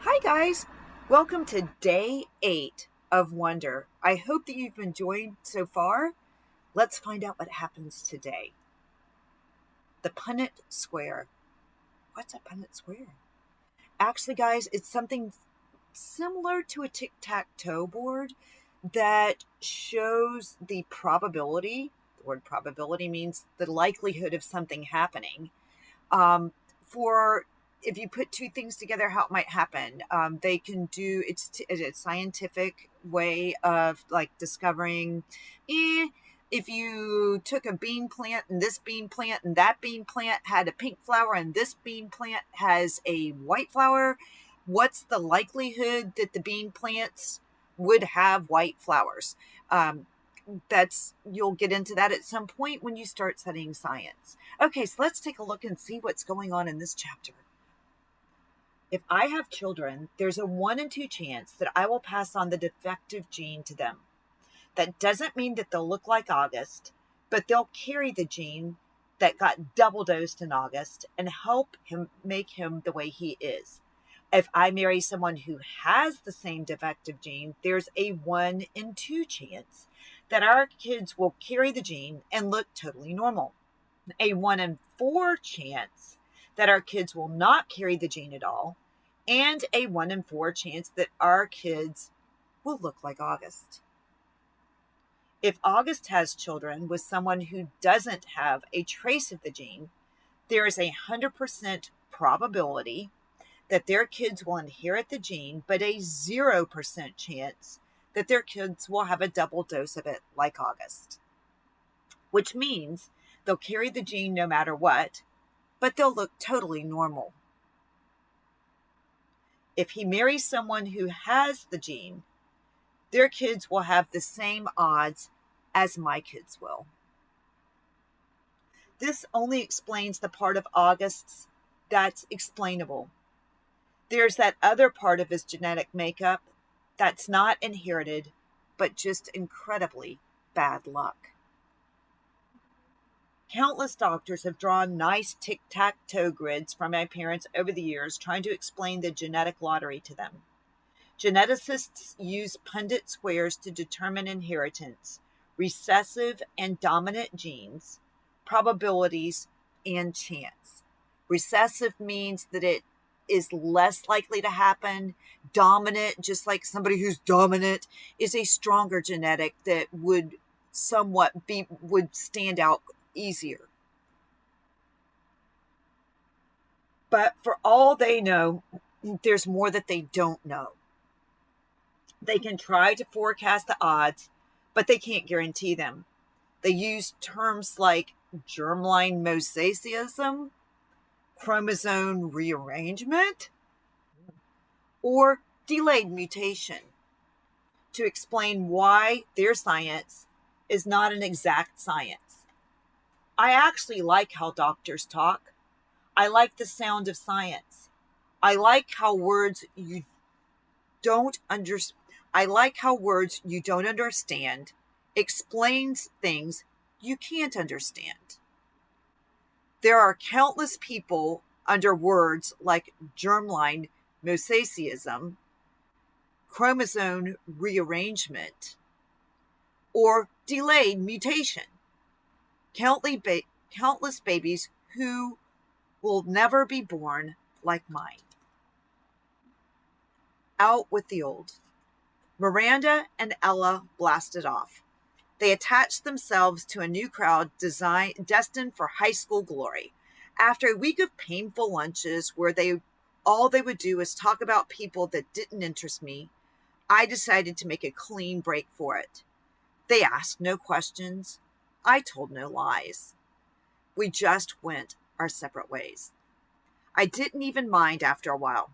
Hi, guys. Welcome to day 8 of Wonder. I hope that you've enjoyed so far. Let's find out what happens today. The Punnett Square. What's a Punnett Square? Actually, guys, it's something similar to a tic-tac-toe board that shows the probability. The word probability means the likelihood of something happening. For if you put two things together, how it might happen. They can do it's a scientific way of like discovering if you took a bean plant and this bean plant and that bean plant had a pink flower and this bean plant has a white flower, what's the likelihood that the bean plants would have white flowers? You'll get into that at some point when you start studying science. Okay, so let's take a look and see what's going on in this chapter. If I have children, there's a 1 in 2 chance that I will pass on the defective gene to them. That doesn't mean that they'll look like August, but they'll carry the gene that got double dosed in August and help him make him the way he is. If I marry someone who has the same defective gene, there's a 1 in 2 chance that our kids will carry the gene and look totally normal. A 1 in 4 chance that our kids will not carry the gene at all, and a 1 in 4 chance that our kids will look like August. If August has children with someone who doesn't have a trace of the gene, there is a 100% probability that their kids will inherit the gene, but a 0% chance that their kids will have a double dose of it like August. Which means they'll carry the gene no matter what, but they'll look totally normal. If he marries someone who has the gene, their kids will have the same odds as my kids will. This only explains the part of August's that's explainable. There's that other part of his genetic makeup that's not inherited, but just incredibly bad luck. Countless doctors have drawn nice tic-tac-toe grids from my parents over the years trying to explain the genetic lottery to them. Geneticists use Punnett squares to determine inheritance, recessive and dominant genes, probabilities, and chance. Recessive means that it is less likely to happen. Dominant, just like somebody who's dominant, is a stronger genetic that would stand out easier. But for all they know, there's more that they don't know. They can try to forecast the odds, but they can't guarantee them. They use terms like germline mosaicism, chromosome rearrangement, or delayed mutation to explain why their science is not an exact science. I actually like how doctors talk. I like the sound of science. I like how words you don't understand explains things you can't understand. There are countless people under words like germline mosaicism, chromosome rearrangement, or delayed mutation. Countless babies who will never be born like mine. Out with the old. Miranda and Ella blasted off. They attached themselves to a new crowd destined for high school glory. After a week of painful lunches where all they would do is talk about people that didn't interest me, I decided to make a clean break for it. They asked no questions. I told no lies. We just went our separate ways. I didn't even mind after a while.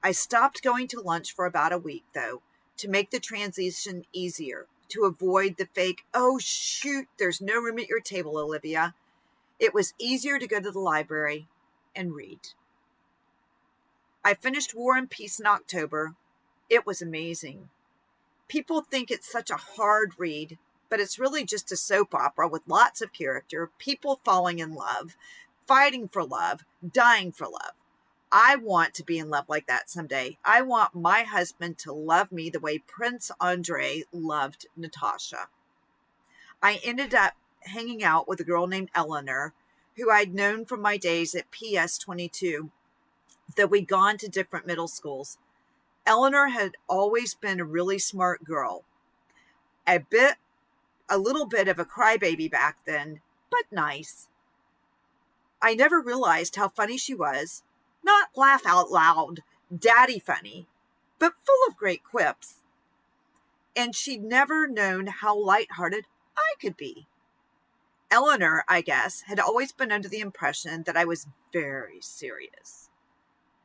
I stopped going to lunch for about a week, though, to make the transition easier, to avoid the fake, "Oh, shoot, there's no room at your table, Olivia." It was easier to go to the library and read. I finished War and Peace in October. It was amazing. People think it's such a hard read, but it's really just a soap opera with lots of character, people falling in love, fighting for love, dying for love. I want to be in love like that someday. I want my husband to love me the way Prince Andre loved Natasha. I ended up hanging out with a girl named Eleanor, who I'd known from my days at PS 22, though we'd gone to different middle schools. Eleanor had always been a really smart girl, a little bit of a crybaby back then, but nice. I never realized how funny she was. Not laugh out loud, daddy funny, but full of great quips. And she'd never known how lighthearted I could be. Eleanor, I guess, had always been under the impression that I was very serious.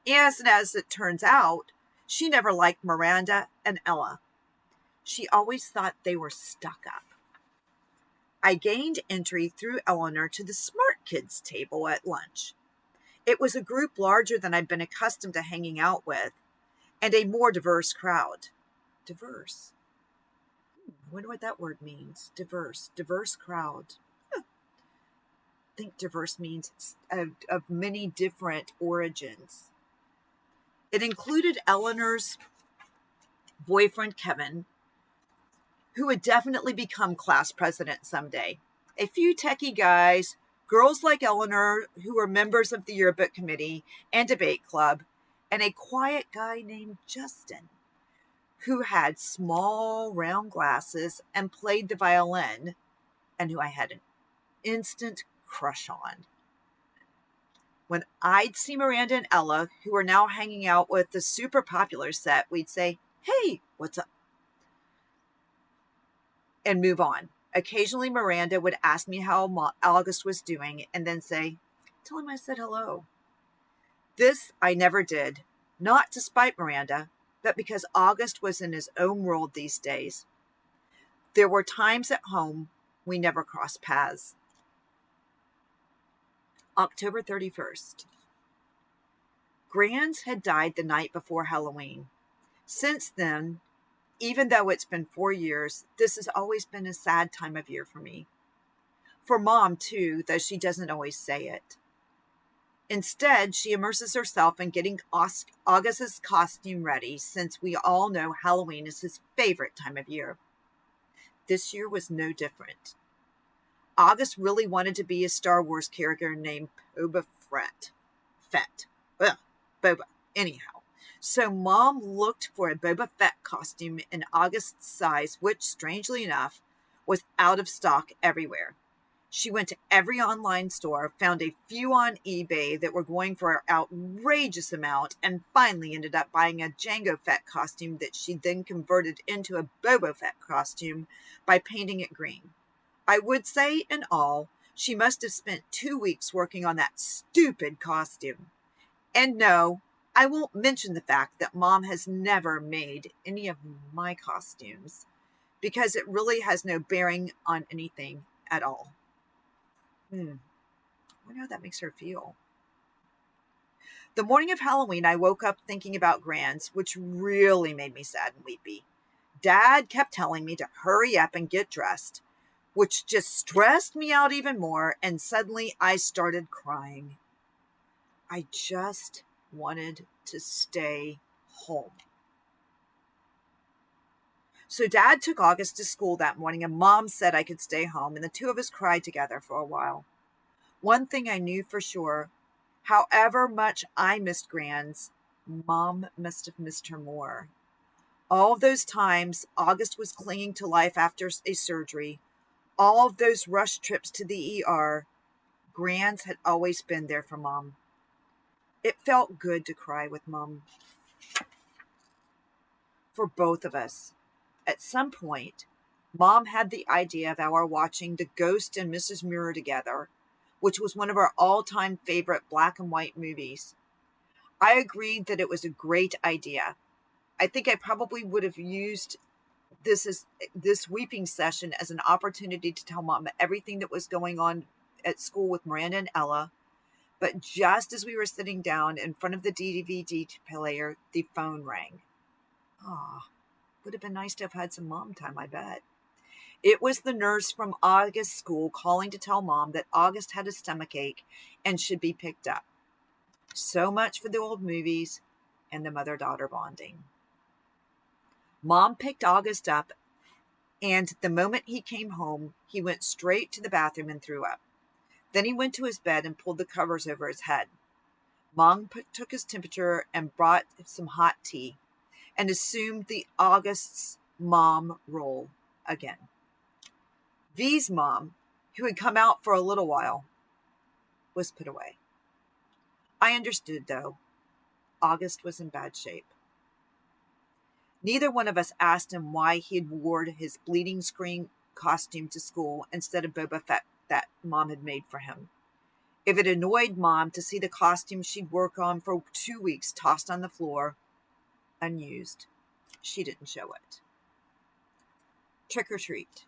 And as it turns out, she never liked Miranda and Ella. She always thought they were stuck up. I gained entry through Eleanor to the smart kids table at lunch. It was a group larger than I'd been accustomed to hanging out with, and a more diverse crowd. Diverse. I wonder what that word means. Diverse crowd. I think diverse means of many different origins. It included Eleanor's boyfriend, Kevin, who would definitely become class president someday. A few techie guys, girls like Eleanor, who were members of the yearbook committee and debate club, and a quiet guy named Justin, who had small round glasses and played the violin, and who I had an instant crush on. When I'd see Miranda and Ella, who were now hanging out with the super popular set, we'd say, "Hey, what's up?" and move on. Occasionally, Miranda would ask me how August was doing and then say, "Tell him I said hello." This I never did, not to spite Miranda, but because August was in his own world these days. There were times at home we never crossed paths. October 31st. Grands had died the night before Halloween. Since then, even though it's been 4 years, this has always been a sad time of year for me. For Mom, too, though she doesn't always say it. Instead, she immerses herself in getting August's costume ready, since we all know Halloween is his favorite time of year. This year was no different. August really wanted to be a Star Wars character named Boba Fett. Ugh, Boba. Anyhow. So Mom looked for a Boba Fett costume in August's size, which, strangely enough, was out of stock everywhere. She went to every online store, found a few on eBay that were going for an outrageous amount, and finally ended up buying a Jango Fett costume that she then converted into a Boba Fett costume by painting it green. I would say, in all, she must have spent 2 weeks working on that stupid costume. And no, I won't mention the fact that Mom has never made any of my costumes, because it really has no bearing on anything at all. I wonder how that makes her feel. The morning of Halloween, I woke up thinking about Grands, which really made me sad and weepy. Dad kept telling me to hurry up and get dressed, which just stressed me out even more, and suddenly I started crying. I just wanted to stay home. So Dad took August to school that morning, and Mom said I could stay home, and the two of us cried together for a while. One thing I knew for sure, however much I missed Grands, Mom must have missed her more. All of those times August was clinging to life after a surgery, all of those rush trips to the ER, Grands had always been there for Mom. It felt good to cry with Mom. For both of us. At some point, Mom had the idea of our watching The Ghost and Mrs. Muir together, which was one of our all-time favorite black and white movies. I agreed that it was a great idea. I think I probably would have used this weeping session as an opportunity to tell Mom everything that was going on at school with Miranda and Ella. But just as we were sitting down in front of the DVD player, the phone rang. Would have been nice to have had some Mom time, I bet. It was the nurse from August's school calling to tell Mom that August had a stomachache and should be picked up. So much for the old movies and the mother-daughter bonding. Mom picked August up, and the moment he came home, he went straight to the bathroom and threw up. Then he went to his bed and pulled the covers over his head. Mom took his temperature and brought some hot tea and assumed the August's mom role again. V's mom, who had come out for a little while, was put away. I understood, though. August was in bad shape. Neither one of us asked him why he had worn his bleeding screen costume to school instead of Boba Fett that Mom had made for him. If it annoyed Mom to see the costume she'd worked on for 2 weeks tossed on the floor, unused, she didn't show it. Trick or treat.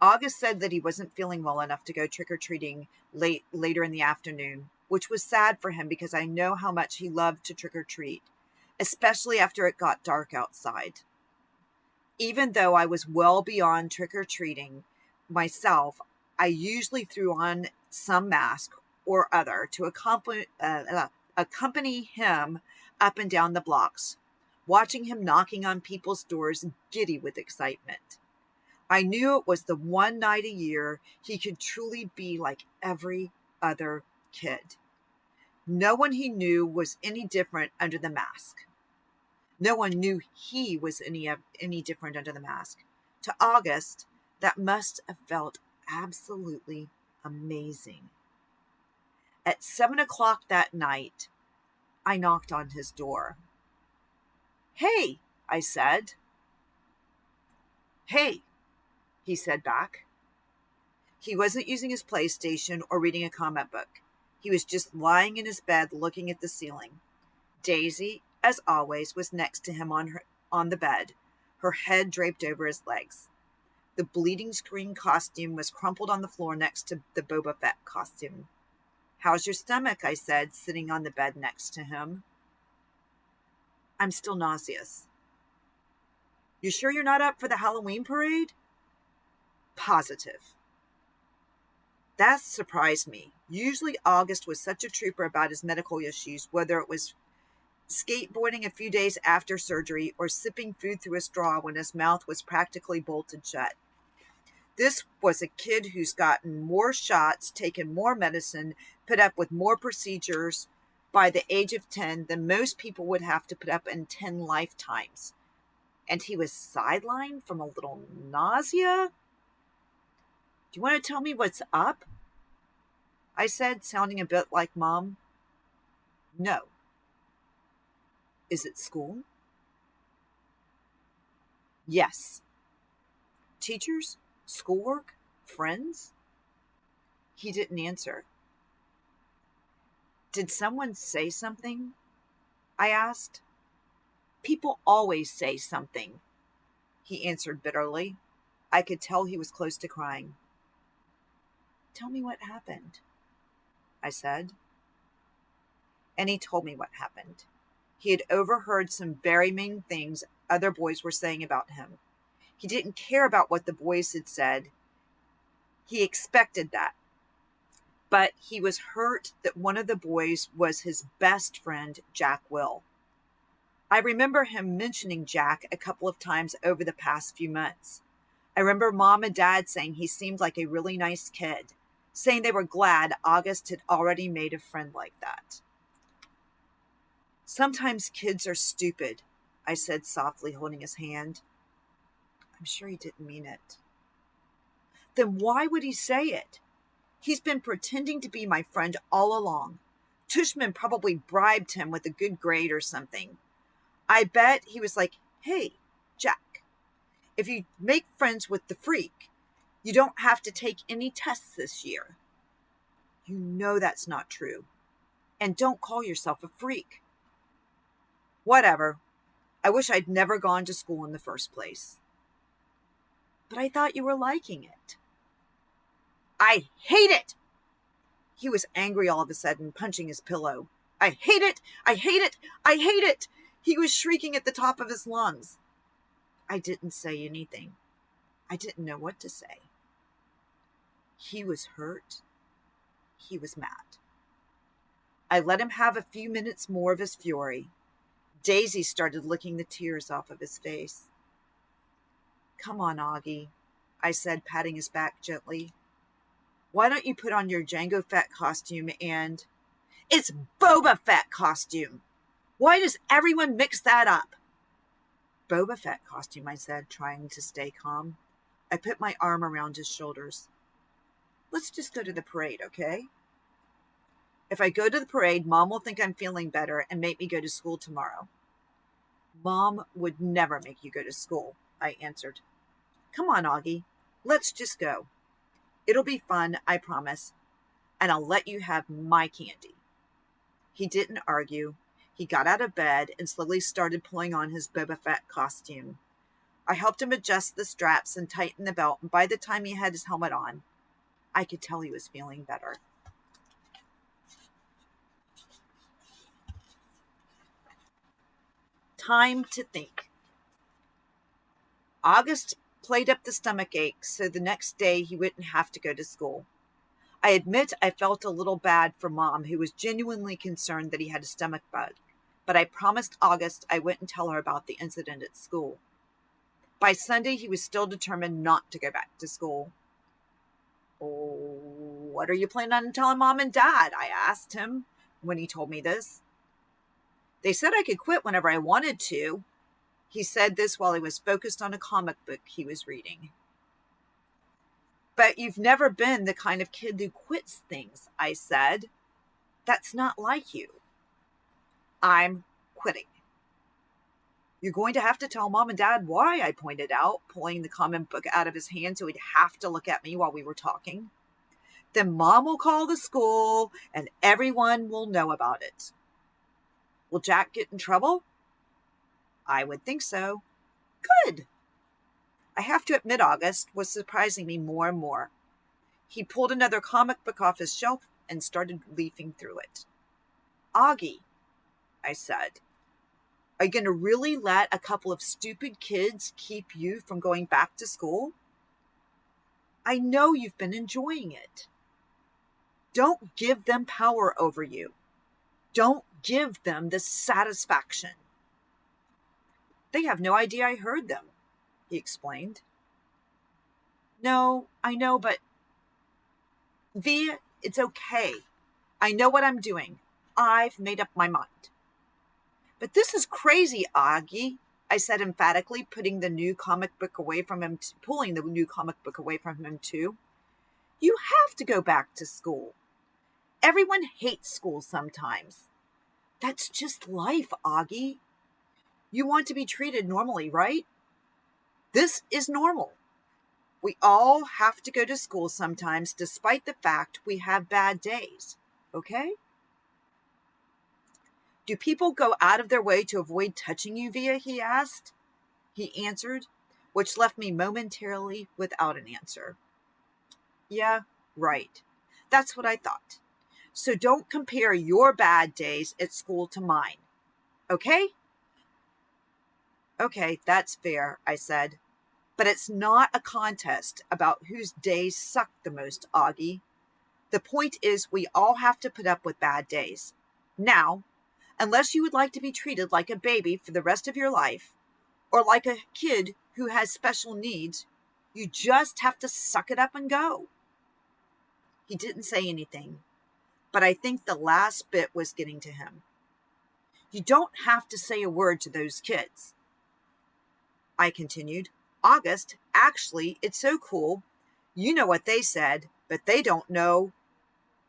August said that he wasn't feeling well enough to go trick-or-treating later in the afternoon, which was sad for him because I know how much he loved to trick-or-treat, especially after it got dark outside. Even though I was well beyond trick-or-treating myself, I usually threw on some mask or other to accompany him up and down the blocks, watching him knocking on people's doors, giddy with excitement. I knew it was the one night a year he could truly be like every other kid. No one he knew was any different under the mask. No one knew he was any different under the mask. To August, that must have felt absolutely amazing. At 7 o'clock that night, I knocked on his door. "Hey," I said. "Hey," he said back. He wasn't using his PlayStation or reading a comic book. He was just lying in his bed looking at the ceiling. Daisy, as always, was next to him on the bed, her head draped over his legs. The bleeding screen costume was crumpled on the floor next to the Boba Fett costume. "How's your stomach?" I said, sitting on the bed next to him. "I'm still nauseous." "You sure you're not up for the Halloween parade?" "Positive." That surprised me. Usually August was such a trooper about his medical issues, whether it was skateboarding a few days after surgery or sipping food through a straw when his mouth was practically bolted shut. This was a kid who's gotten more shots, taken more medicine, put up with more procedures by the age of 10 than most people would have to put up in 10 lifetimes. And he was sidelined from a little nausea? "Do you want to tell me what's up?" I said, sounding a bit like Mom. "No." "Is it school?" "Yes." "Teachers? Schoolwork? Friends?" He didn't answer. "Did someone say something?" I asked. "People always say something," he answered bitterly. I could tell he was close to crying. "Tell me what happened," I said. And he told me what happened. He had overheard some very mean things other boys were saying about him. He didn't care about what the boys had said. He expected that. But he was hurt that one of the boys was his best friend, Jack Will. I remember him mentioning Jack a couple of times over the past few months. I remember Mom and Dad saying he seemed like a really nice kid, saying they were glad August had already made a friend like that. "Sometimes kids are stupid," I said softly, holding his hand. I'm sure he didn't mean it. "Then why would he say it? He's been pretending to be my friend all along. Tushman probably bribed him with a good grade or something. I bet he was like, 'Hey, Jack, if you make friends with the freak, you don't have to take any tests this year.' You know that's not true. And don't call yourself a freak." "Whatever. I wish I'd never gone to school in the first place." "But I thought you were liking it." "I hate it!" He was angry all of a sudden, punching his pillow. "I hate it! I hate it! I hate it!" He was shrieking at the top of his lungs. I didn't say anything. I didn't know what to say. He was hurt. He was mad. I let him have a few minutes more of his fury. Daisy started licking the tears off of his face. Come on, Augie, I said, patting his back gently. Why don't you put on your Jango Fett costume and... It's Boba Fett costume! Why does everyone mix that up? Boba Fett costume, I said, trying to stay calm. I put my arm around his shoulders. Let's just go to the parade, okay? If I go to the parade, Mom will think I'm feeling better and make me go to school tomorrow. Mom would never make you go to school, I answered. Come on, Augie. Let's just go. It'll be fun, I promise, and I'll let you have my candy. He didn't argue. He got out of bed and slowly started pulling on his Boba Fett costume. I helped him adjust the straps and tighten the belt, and by the time he had his helmet on, I could tell he was feeling better. Time to think. August played up the stomach ache so the next day he wouldn't have to go to school. I admit I felt a little bad for Mom, who was genuinely concerned that he had a stomach bug, but I promised August I wouldn't tell her about the incident at school. By Sunday, he was still determined not to go back to school. Oh, what are you planning on telling Mom and Dad? I asked him when he told me this. They said I could quit whenever I wanted to. He said this while he was focused on a comic book he was reading. But you've never been the kind of kid who quits things, I said. That's not like you. I'm quitting. You're going to have to tell Mom and Dad why, I pointed out, pulling the comic book out of his hand so he'd have to look at me while we were talking. Then Mom will call the school and everyone will know about it. Will Jack get in trouble? I would think so. Good. I have to admit, August was surprising me more and more. He pulled another comic book off his shelf and started leafing through it. Augie, I said, are you going to really let a couple of stupid kids keep you from going back to school? I know you've been enjoying it. Don't give them power over you. Don't give them the satisfaction. They have no idea I heard them, he explained. No, I know, but... Via, it's okay. I know what I'm doing. I've made up my mind. But this is crazy, Augie, I said emphatically, pulling the new comic book away from him too. You have to go back to school. Everyone hates school sometimes. That's just life, Augie. You want to be treated normally, right? This is normal. We all have to go to school sometimes, despite the fact we have bad days, okay? Do people go out of their way to avoid touching you, Via? He asked. He answered, which left me momentarily without an answer. Yeah, right. That's what I thought. So don't compare your bad days at school to mine, okay? Okay, that's fair, I said. But it's not a contest about whose days suck the most, Augie. The point is we all have to put up with bad days. Now, unless you would like to be treated like a baby for the rest of your life, or like a kid who has special needs, you just have to suck it up and go. He didn't say anything, but I think the last bit was getting to him. You don't have to say a word to those kids, I continued. August, actually, it's so cool. You know what they said, but they don't know.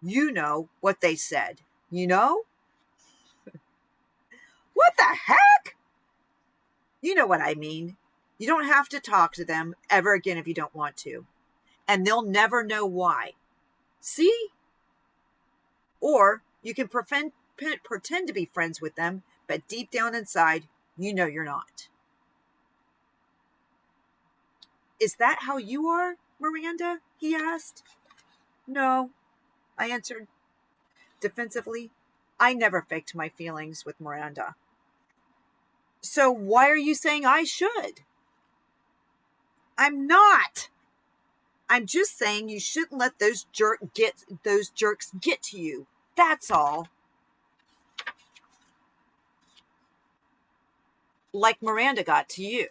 You know what they said. You know? What the heck? You know what I mean. You don't have to talk to them ever again if you don't want to. And they'll never know why. See? Or you can pretend to be friends with them, but deep down inside, you know you're not. Is that how you are, Miranda? He asked. No, I answered defensively. I never faked my feelings with Miranda. So why are you saying I should? I'm not. I'm just saying you shouldn't let those jerks get to you. That's all. like Miranda got to you.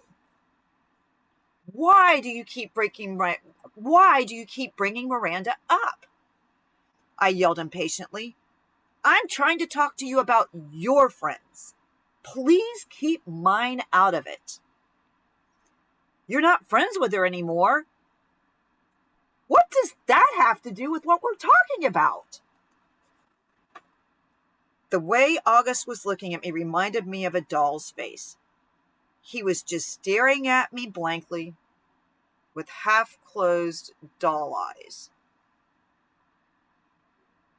Why do you keep bringing Miranda up? I yelled impatiently. I'm trying to talk to you about your friends. Please keep mine out of it. You're not friends with her anymore. What does that have to do with what we're talking about? The way August was looking at me reminded me of a doll's face. He was just staring at me blankly with half-closed doll eyes.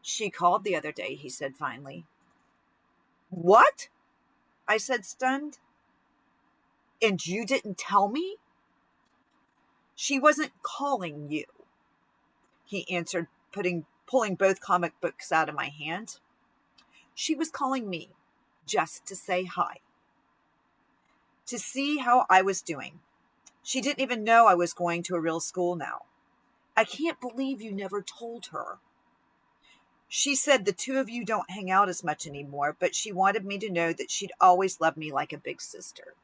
She called the other day, he said finally. What? I said, stunned. And you didn't tell me? She wasn't calling you, he answered, pulling both comic books out of my hand. She was calling me just to say hi, to see how I was doing. She didn't even know I was going to a real school now. I can't believe you never told her. She said the two of you don't hang out as much anymore, but she wanted me to know that she'd always loved me like a big sister.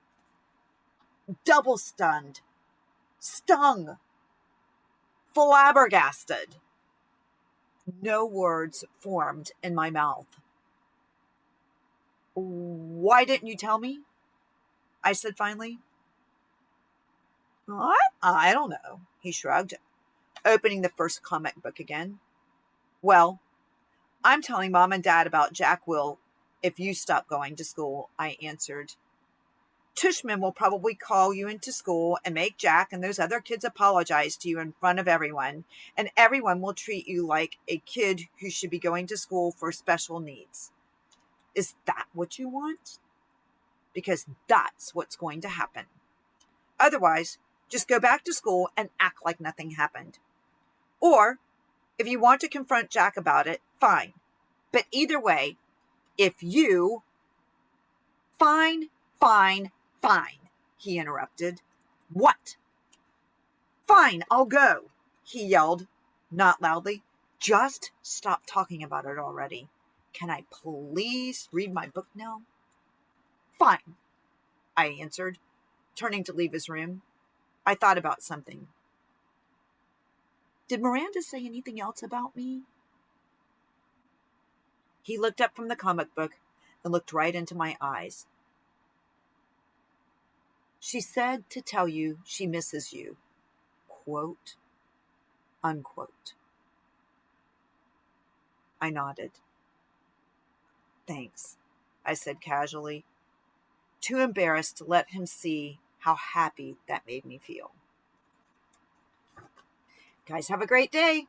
Double stunned, stung, flabbergasted. No words formed in my mouth. Why didn't you tell me? I said finally. What? I don't know, he shrugged, opening the first comic book again. Well, I'm telling Mom and Dad about Jack Will if you stop going to school, I answered. Tushman will probably call you into school and make Jack and those other kids apologize to you in front of everyone, and everyone will treat you like a kid who should be going to school for special needs. Is that what you want? Because that's what's going to happen. Otherwise, just go back to school and act like nothing happened. Or, if you want to confront Jack about it, fine. But either way, if you... Fine, he interrupted. What? Fine, I'll go, he yelled, not loudly. Just stop talking about it already. Can I please read my book now? Fine, I answered, turning to leave his room. I thought about something. Did Miranda say anything else about me? He looked up from the comic book and looked right into my eyes. She said to tell you she misses you, quote, unquote. I nodded. Thanks, I said casually, too embarrassed to let him see how happy that made me feel. Guys, have a great day.